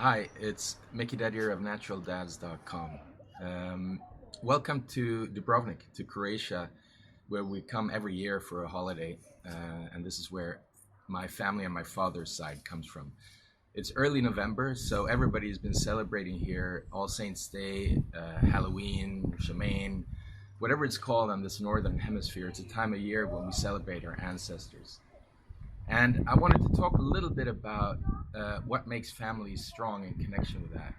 Hi, it's Mickey Dedier of naturaldads.com. Welcome to Dubrovnik, to Croatia, where we come every year for a holiday. And this is where my family and my father's side comes from. It's early November, so everybody's been celebrating here All Saints' Day, Halloween, Shemaine, whatever it's called on this northern hemisphere. It's a time of year when we celebrate our ancestors. And I wanted to talk a little bit about what makes families strong in connection with that.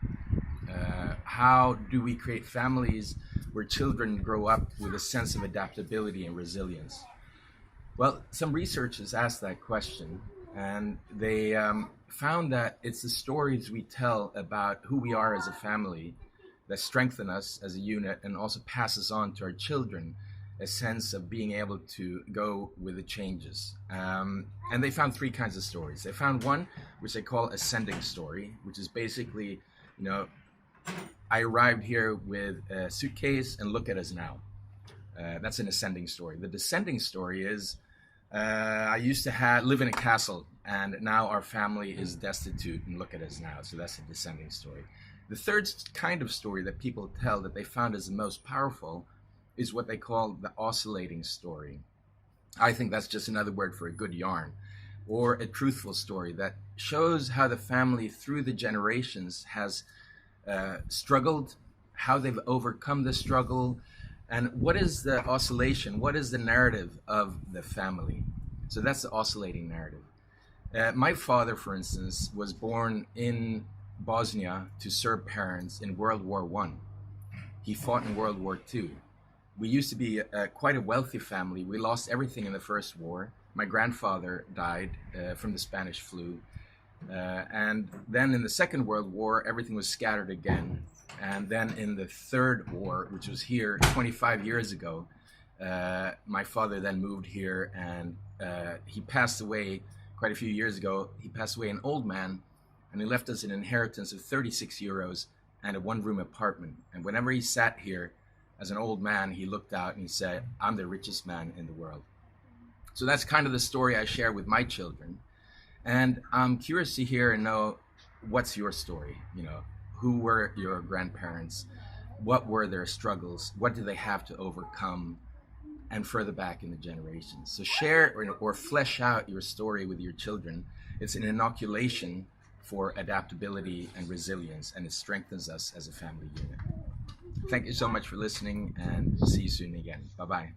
How do we create families where children grow up with a sense of adaptability and resilience? Well, some researchers asked that question, and they found that it's the stories we tell about who we are as a family that strengthen us as a unit and also passes on to our children a sense of being able to go with the changes. And they found three kinds of stories. They found one, which they call ascending story, which is basically, I arrived here with a suitcase and look at us now. That's an ascending story. The descending story is, I used to live in a castle, and now our family is destitute, and look at us now. So that's a descending story. The third kind of story that people tell that they found is the most powerful is what they call the oscillating story. I think that's just another word for a good yarn, or a truthful story that shows how the family through the generations has struggled, how they've overcome the struggle, and what is the oscillation, what is the narrative of the family. So that's the oscillating narrative. My father, for instance, was born in Bosnia to Serb parents in World War I. He fought in World War II. We used to be quite a wealthy family. We lost everything in the First War. My grandfather died from the Spanish flu. And then in the Second World War, everything was scattered again. And then in the Third War, which was here 25 years ago, my father then moved here, and he passed away quite a few years ago. He passed away an old man, and he left us an inheritance of 36 euros and a one-room apartment. And whenever he sat here, as an old man, he looked out and he said, "I'm the richest man in the world." So that's kind of the story I share with my children. And I'm curious to hear and know, what's your story? Who were your grandparents? What were their struggles? What did they have to overcome? And further back in the generations. So share or flesh out your story with your children. It's an inoculation for adaptability and resilience, and it strengthens us as a family unit. Thank you so much for listening, and see you soon again. Bye-bye.